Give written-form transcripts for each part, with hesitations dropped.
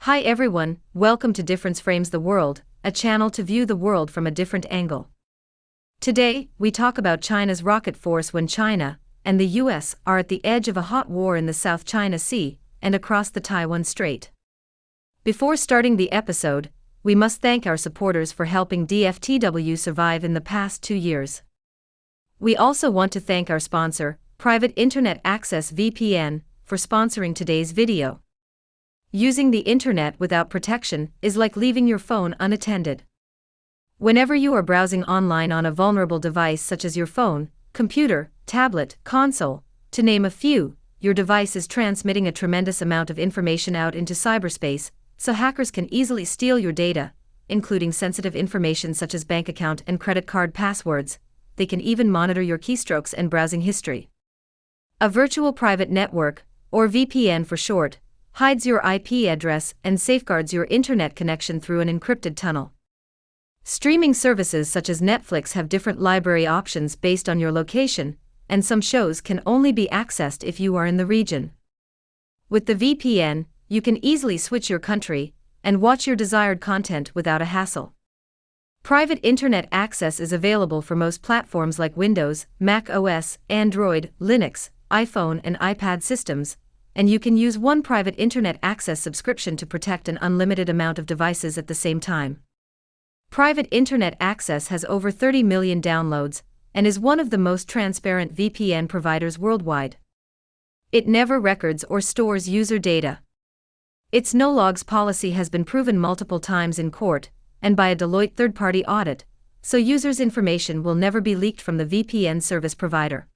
Hi everyone, welcome to Difference Frames the World, a channel to view the world from a different angle. Today, we talk about China's rocket force when China and the US are at the edge of a hot war in the South China Sea and across the Taiwan Strait. Before starting the episode, we must thank our supporters for helping DFTW survive in the past 2 years. We also want to thank our sponsor, Private Internet Access VPN, for sponsoring today's video. Using the internet without protection is like leaving your phone unattended. Whenever you are browsing online on a vulnerable device such as your phone, computer, tablet, console, to name a few, your device is transmitting a tremendous amount of information out into cyberspace, so hackers can easily steal your data, including sensitive information such as bank account and credit card passwords. They can even monitor your keystrokes and browsing history. A virtual private network, or VPN for short, hides your IP address and safeguards your internet connection through an encrypted tunnel. Streaming services such as Netflix have different library options based on your location, and some shows can only be accessed if you are in the region. With the VPN, you can easily switch your country and watch your desired content without a hassle. Private internet access is available for most platforms like Windows, Mac OS, Android, Linux, iPhone and iPad systems, and you can use one private internet access subscription to protect an unlimited amount of devices at the same time. Private internet access has over 30 million downloads and is one of the most transparent VPN providers worldwide. It never records or stores user data. Its no-logs policy has been proven multiple times in court and by a Deloitte third-party audit, so users' information will never be leaked from the VPN service provider.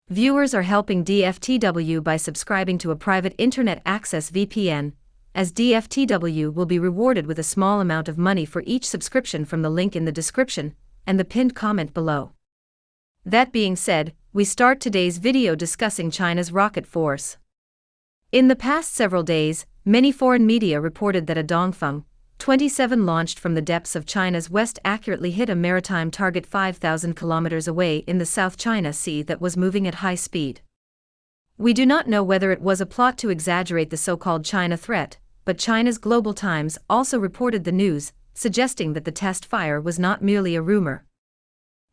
Viewers are helping DFTW by subscribing to a private internet access VPN, as DFTW will be rewarded with a small amount of money for each subscription from the link in the description and the pinned comment below. That being said, we start today's video discussing China's rocket force. In the past several days, many foreign media reported that a Dongfeng 27 launched from the depths of China's west accurately hit a maritime target 5,000 kilometers away in the South China Sea that was moving at high speed. We do not know whether it was a plot to exaggerate the so-called China threat, but China's Global Times also reported the news, suggesting that the test fire was not merely a rumor.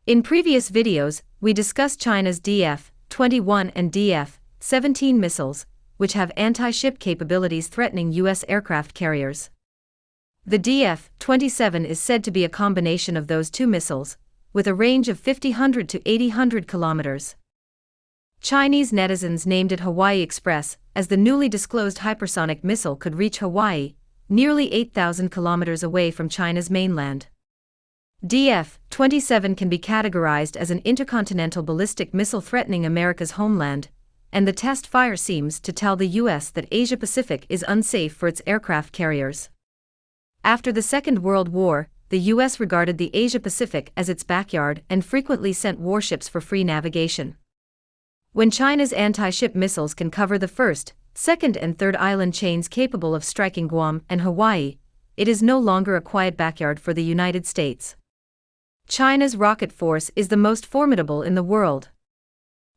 In previous videos, we discussed China's DF-21 and DF-17 missiles, which have anti-ship capabilities threatening U.S. aircraft carriers. The DF-27 is said to be a combination of those two missiles, with a range of 5,000 to 8,000 kilometers. Chinese netizens named it Hawaii Express, as the newly disclosed hypersonic missile could reach Hawaii, nearly 8,000 kilometers away from China's mainland. DF-27 can be categorized as an intercontinental ballistic missile threatening America's homeland, and the test fire seems to tell the U.S. that Asia-Pacific is unsafe for its aircraft carriers. After the Second World War, the U.S. regarded the Asia-Pacific as its backyard and frequently sent warships for free navigation. When China's anti-ship missiles can cover the first, second and third island chains capable of striking Guam and Hawaii, it is no longer a quiet backyard for the United States. China's rocket force is the most formidable in the world.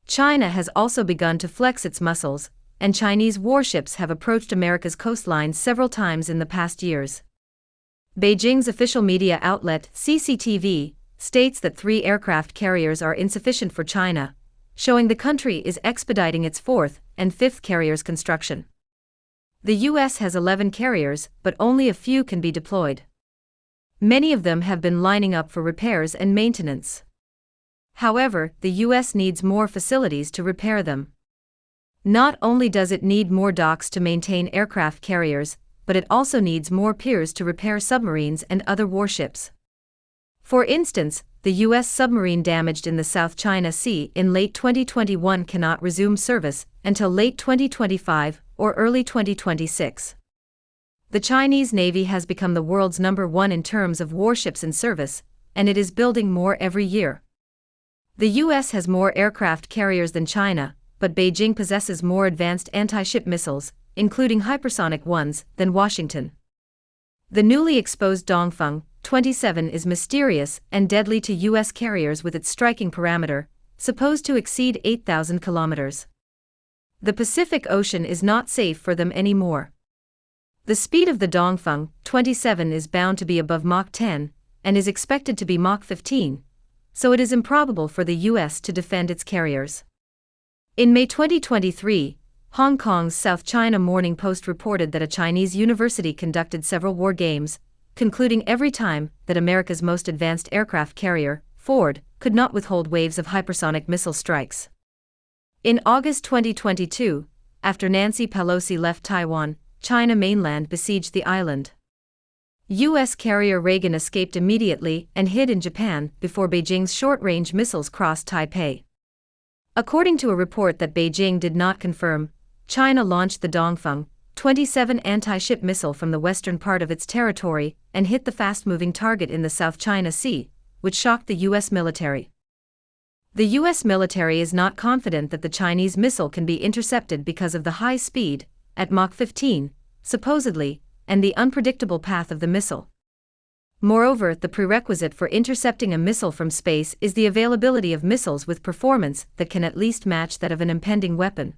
China has also begun to flex its muscles, and Chinese warships have approached America's coastlines several times in the past years. Beijing's official media outlet, CCTV, states that 3 aircraft carriers are insufficient for China, showing the country is expediting its 4th and 5th carriers' construction. The U.S. has 11 carriers, but only a few can be deployed. Many of them have been lining up for repairs and maintenance. However, the U.S. needs more facilities to repair them. Not only does it need more docks to maintain aircraft carriers, but it also needs more piers to repair submarines and other warships. For instance, the U.S. submarine damaged in the South China Sea in late 2021 cannot resume service until late 2025 or early 2026. The Chinese Navy has become the world's #1 in terms of warships in service, and it is building more every year. The U.S. has more aircraft carriers than China, but Beijing possesses more advanced anti-ship missiles, including hypersonic ones, than Washington. The newly exposed Dongfeng 27 is mysterious and deadly to U.S. carriers with its striking parameter, supposed to exceed 8,000 kilometers. The Pacific Ocean is not safe for them anymore. The speed of the Dongfeng 27 is bound to be above Mach 10 and is expected to be Mach 15, so it is improbable for the US to defend its carriers. In May 2023, Hong Kong's South China Morning Post reported that a Chinese university conducted several war games, concluding every time that America's most advanced aircraft carrier, Ford, could not withhold waves of hypersonic missile strikes. In August 2022, after Nancy Pelosi left Taiwan, China mainland besieged the island. U.S. carrier Reagan escaped immediately and hid in Japan before Beijing's short-range missiles crossed Taipei. According to a report that Beijing did not confirm, China launched the Dongfeng 27 anti-ship missile from the western part of its territory and hit the fast-moving target in the South China Sea, which shocked the U.S. military. The U.S. military is not confident that the Chinese missile can be intercepted because of the high speed, at Mach 15, supposedly, and the unpredictable path of the missile. Moreover, the prerequisite for intercepting a missile from space is the availability of missiles with performance that can at least match that of an impending weapon.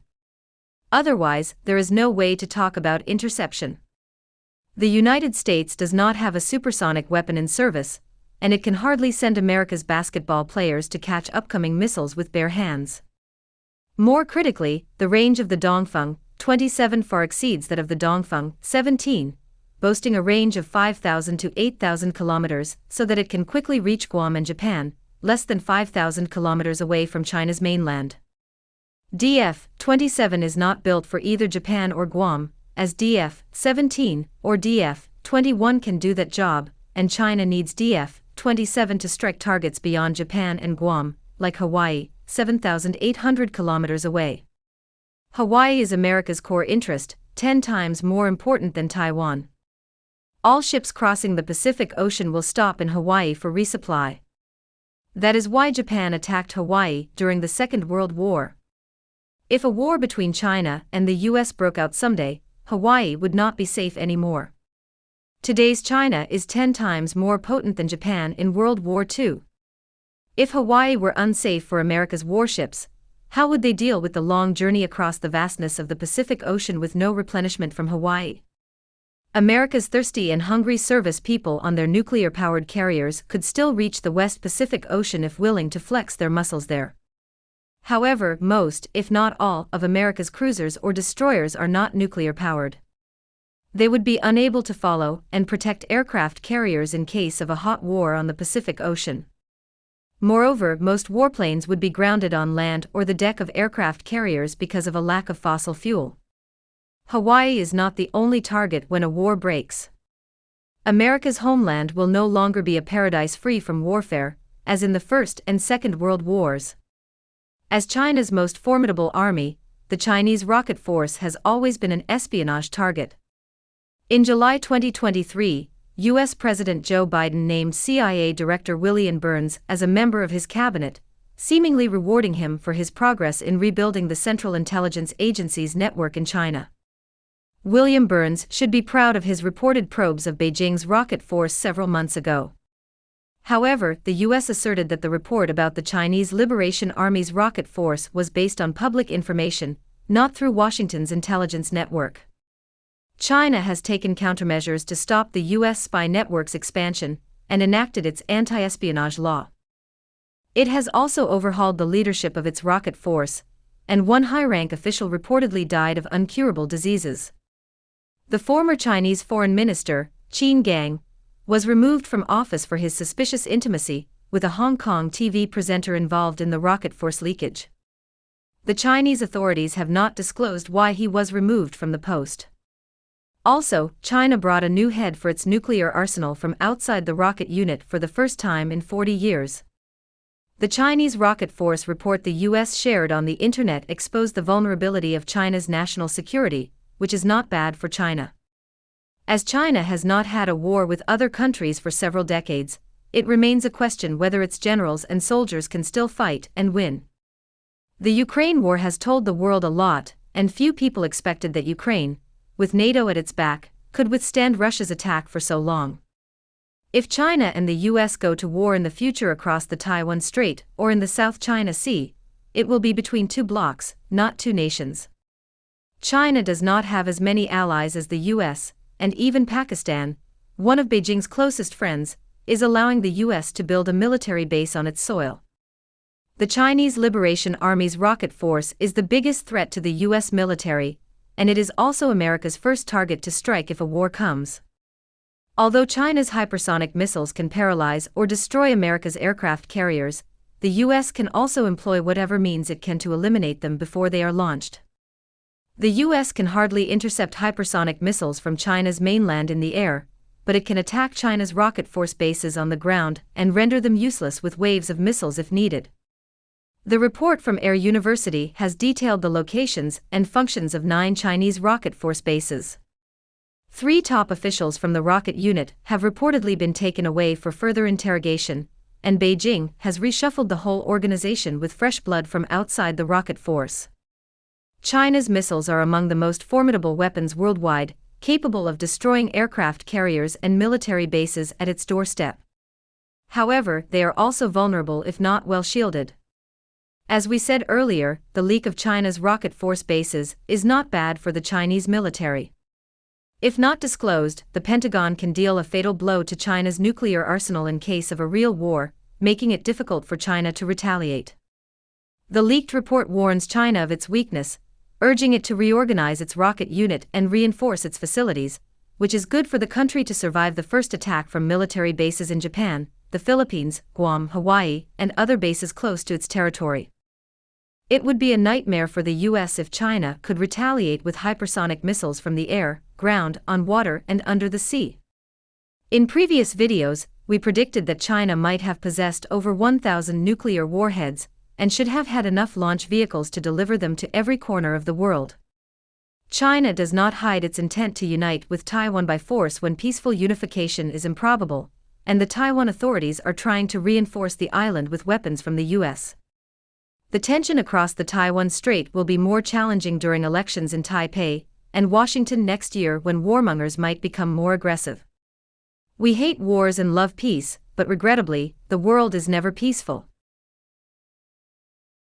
Otherwise, there is no way to talk about interception. The United States does not have a supersonic weapon in service, and it can hardly send America's basketball players to catch upcoming missiles with bare hands. More critically, the range of the Dongfeng 27 far exceeds that of the Dongfeng 17, boasting a range of 5,000 to 8,000 kilometers, so that it can quickly reach Guam and Japan, less than 5,000 kilometers away from China's mainland. DF-27 is not built for either Japan or Guam, as DF-17 or DF-21 can do that job, and China needs DF-27 to strike targets beyond Japan and Guam, like Hawaii, 7,800 kilometers away. Hawaii is America's core interest, 10 times more important than Taiwan. All ships crossing the Pacific Ocean will stop in Hawaii for resupply. That is why Japan attacked Hawaii during the Second World War. If a war between China and the US broke out someday, Hawaii would not be safe anymore. Today's China is 10 times more potent than Japan in World War II. If Hawaii were unsafe for America's warships, how would they deal with the long journey across the vastness of the Pacific Ocean with no replenishment from Hawaii? America's thirsty and hungry service people on their nuclear-powered carriers could still reach the West Pacific Ocean if willing to flex their muscles there. However, most, if not all, of America's cruisers or destroyers are not nuclear-powered. They would be unable to follow and protect aircraft carriers in case of a hot war on the Pacific Ocean. Moreover, most warplanes would be grounded on land or the deck of aircraft carriers because of a lack of fossil fuel. Hawaii is not the only target when a war breaks. America's homeland will no longer be a paradise free from warfare, as in the First and Second World Wars. As China's most formidable army, the Chinese rocket force has always been an espionage target. In July 2023, U.S. President Joe Biden named CIA Director William Burns as a member of his cabinet, seemingly rewarding him for his progress in rebuilding the Central Intelligence Agency's network in China. William Burns should be proud of his reported probes of Beijing's rocket force several months ago. However, the U.S. asserted that the report about the Chinese Liberation Army's rocket force was based on public information, not through Washington's intelligence network. China has taken countermeasures to stop the U.S. spy network's expansion and enacted its anti-espionage law. It has also overhauled the leadership of its rocket force, and one high-rank official reportedly died of incurable diseases. The former Chinese foreign minister, Qin Gang, was removed from office for his suspicious intimacy with a Hong Kong TV presenter involved in the rocket force leakage. The Chinese authorities have not disclosed why he was removed from the post. Also, China brought a new head for its nuclear arsenal from outside the rocket unit for the first time in 40 years. The Chinese rocket force report the U.S. shared on the internet exposed the vulnerability of China's national security, which is not bad for China. As China has not had a war with other countries for several decades, it remains a question whether its generals and soldiers can still fight and win. The Ukraine war has told the world a lot, and few people expected that Ukraine, with NATO at its back, could withstand Russia's attack for so long. If China and the US go to war in the future across the Taiwan Strait or in the South China Sea, it will be between two blocs, not two nations. China does not have as many allies as the US, and even Pakistan, one of Beijing's closest friends, is allowing the US to build a military base on its soil. The Chinese Liberation Army's rocket force is the biggest threat to the US military, and it is also America's first target to strike if a war comes. Although China's hypersonic missiles can paralyze or destroy America's aircraft carriers, the US can also employ whatever means it can to eliminate them before they are launched. The US can hardly intercept hypersonic missiles from China's mainland in the air, but it can attack China's rocket force bases on the ground and render them useless with waves of missiles if needed. The report from Air University has detailed the locations and functions of 9 Chinese rocket force bases. 3 top officials from the rocket unit have reportedly been taken away for further interrogation, and Beijing has reshuffled the whole organization with fresh blood from outside the rocket force. China's missiles are among the most formidable weapons worldwide, capable of destroying aircraft carriers and military bases at its doorstep. However, they are also vulnerable if not well shielded. As we said earlier, the leak of China's rocket force bases is not bad for the Chinese military. If not disclosed, the Pentagon can deal a fatal blow to China's nuclear arsenal in case of a real war, making it difficult for China to retaliate. The leaked report warns China of its weakness, urging it to reorganize its rocket unit and reinforce its facilities, which is good for the country to survive the first attack from military bases in Japan, the Philippines, Guam, Hawaii, and other bases close to its territory. It would be a nightmare for the US if China could retaliate with hypersonic missiles from the air, ground, on water, and under the sea. In previous videos, we predicted that China might have possessed over 1,000 nuclear warheads, and should have had enough launch vehicles to deliver them to every corner of the world. China does not hide its intent to unite with Taiwan by force when peaceful unification is improbable, and the Taiwan authorities are trying to reinforce the island with weapons from the US. The tension across the Taiwan Strait will be more challenging during elections in Taipei and Washington next year when warmongers might become more aggressive. We hate wars and love peace, but regrettably, the world is never peaceful.